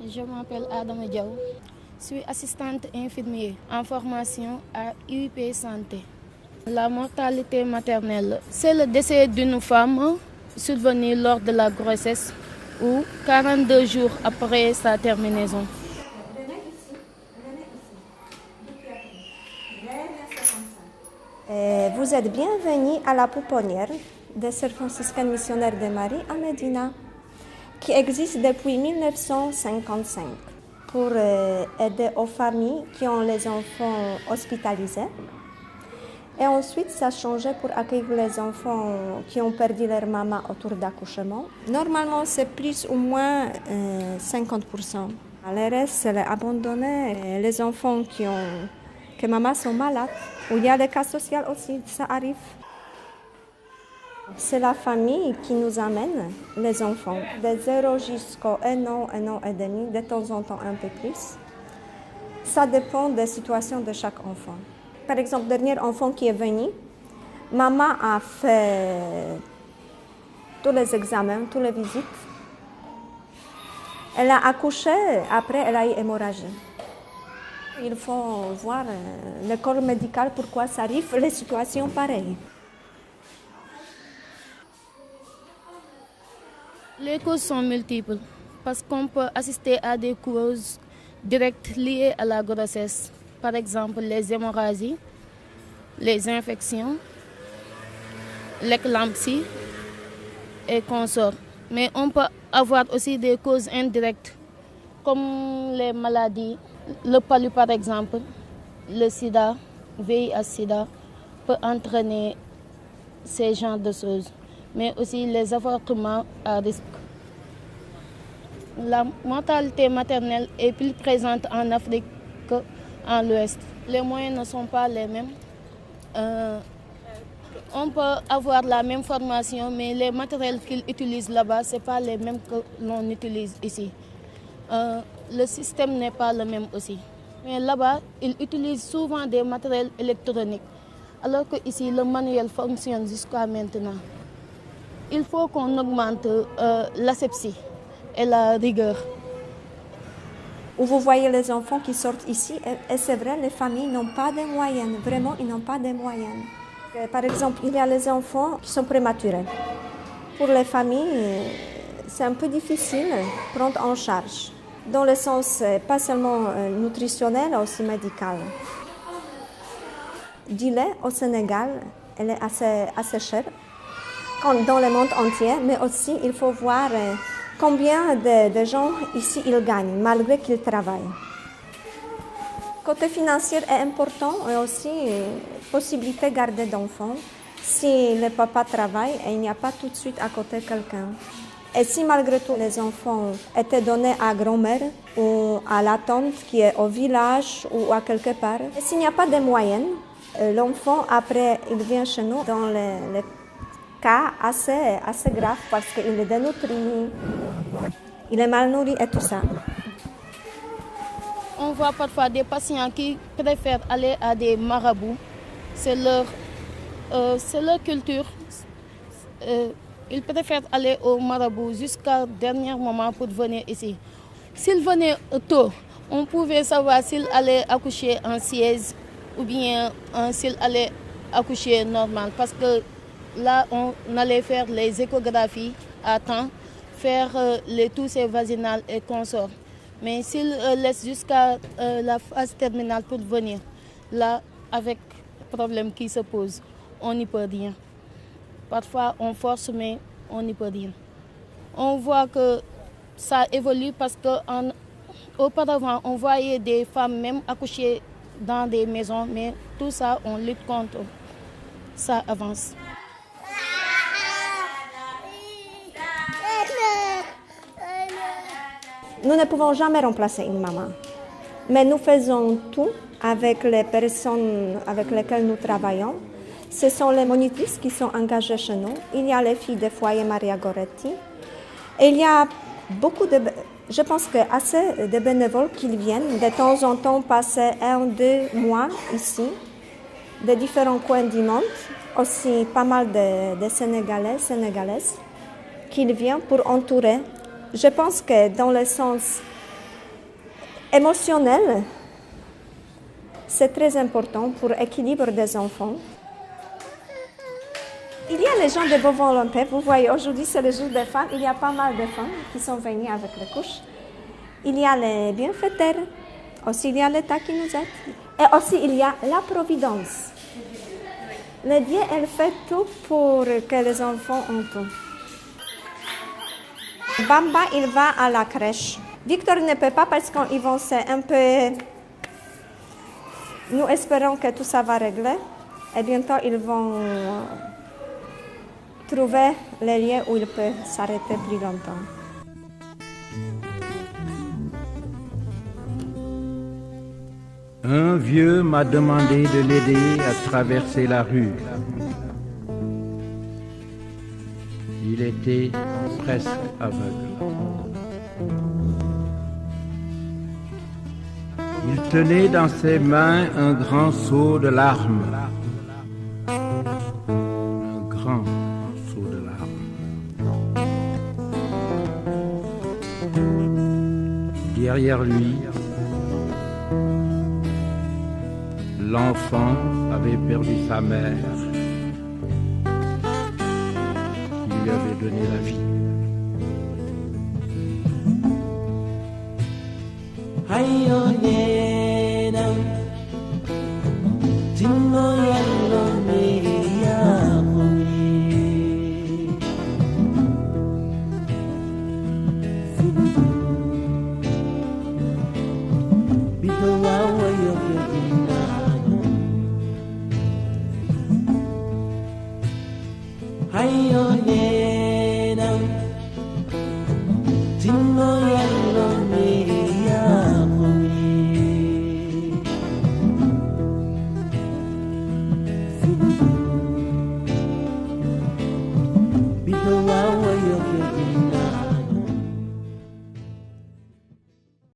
Je m'appelle Adama Diaw. Je suis assistante infirmière en formation à UIP Santé. La mortalité maternelle, c'est le décès d'une femme survenu lors de la grossesse ou 42 jours après sa terminaison. Vous êtes bienvenus à la pouponnière des Sœurs franciscaines missionnaires de Marie à Médina, qui existe depuis 1955 pour aider aux familles qui ont les enfants hospitalisés. Et ensuite, ça a changé pour accueillir les enfants qui ont perdu leur maman autour d'accouchement. Normalement, c'est plus ou moins 50%. Le reste, c'est abandonné. Les enfants que maman sont malades, ou il y a des cas sociaux aussi, ça arrive. C'est la famille qui nous amène les enfants, de 0 jusqu'à 1 an et demi, de temps en temps un peu plus. Ça dépend des situations de chaque enfant. Par exemple, le dernier enfant qui est venu, maman a fait tous les examens, toutes les visites. Elle a accouché, après elle a eu hémorragie. Il faut voir le corps médical, pourquoi ça arrive, les situations pareilles. Les causes sont multiples parce qu'on peut assister à des causes directes liées à la grossesse. Par exemple, les hémorragies, les infections, l'éclampsie et consorts. Mais on peut avoir aussi des causes indirectes comme les maladies, le palu par exemple, le sida, VIH-sida peut entraîner ces genres de choses, mais aussi les avortements à risque. La mortalité maternelle est plus présente en Afrique qu'en l'Ouest. Les moyens ne sont pas les mêmes. On peut avoir la même formation, mais les matériels qu'ils utilisent là-bas, ce n'est pas les mêmes que l'on utilise ici. Le système n'est pas le même aussi. Mais là-bas, ils utilisent souvent des matériels électroniques, alors qu'ici, le manuel fonctionne jusqu'à maintenant. Il faut qu'on augmente l'asepsie et la rigueur. Où vous voyez les enfants qui sortent ici, et c'est vrai, les familles n'ont pas de moyens, vraiment, ils n'ont pas de moyens. Par exemple, il y a les enfants qui sont prématurés. Pour les familles, c'est un peu difficile de prendre en charge, dans le sens pas seulement nutritionnel, mais aussi médical. Du lait au Sénégal, elle est assez chère, comme dans le monde entier, mais aussi il faut voir combien de gens ici ils gagnent, malgré qu'ils travaillent. Côté financier est important et aussi possibilité de garder d'enfants. Si le papa travaille, et il n'y a pas tout de suite à côté quelqu'un. Et si malgré tout les enfants étaient donnés à grand-mère ou à la tante qui est au village ou à quelque part, et s'il n'y a pas de moyens, l'enfant après il vient chez nous dans les cas assez graves parce qu'il est dénutri, il est mal nourri et tout ça. On voit parfois des patients qui préfèrent aller à des marabouts. C'est leur culture. Ils préfèrent aller au marabout jusqu'au dernier moment pour venir ici. S'ils venaient tôt, on pouvait savoir s'ils allaient accoucher en siège ou bien s'ils allaient accoucher normal. Parce que là, on allait faire les échographies à temps, faire les toussées vaginales et consorts. Mais s'ils laissent jusqu'à la phase terminale pour venir, là, avec le problème qui se pose, on n'y peut rien. Parfois, on force, mais on n'y peut rien. On voit que ça évolue parce qu'auparavant, on voyait des femmes même accoucher dans des maisons, mais tout ça, on lutte contre. Ça avance. Nous ne pouvons jamais remplacer une maman, mais nous faisons tout avec les personnes avec lesquelles nous travaillons. Ce sont les monitrices qui sont engagées chez nous. Il y a les filles du foyer Maria Goretti. Et il y a je pense que assez de bénévoles qui viennent de temps en temps passer 1-2 mois ici, de différents coins du monde. Aussi pas mal de Sénégalaises qui viennent pour entourer. Je pense que dans le sens émotionnel, c'est très important pour l'équilibre des enfants. Il y a les gens de bonne volonté. Vous voyez, aujourd'hui, c'est le jour des femmes. Il y a pas mal de femmes qui sont venues avec les couches. Il y a les bienfaiteurs. Aussi, il y a l'État qui nous aide. Et aussi, il y a la providence. Le Dieu, elle fait tout pour que les enfants ont tout. Bamba, il va à la crèche. Victor ne peut pas parce qu'ils vont c'est un peu... Nous espérons que tout ça va régler. Et bientôt, ils vont trouver les lieux où il peut s'arrêter plus longtemps. Un vieux m'a demandé de l'aider à traverser la rue. Il était presque aveugle. Il tenait dans ses mains un grand seau de larmes. Un grand seau de larmes. Derrière lui, l'enfant avait perdu sa mère, qui lui avait donné la vie. Tinno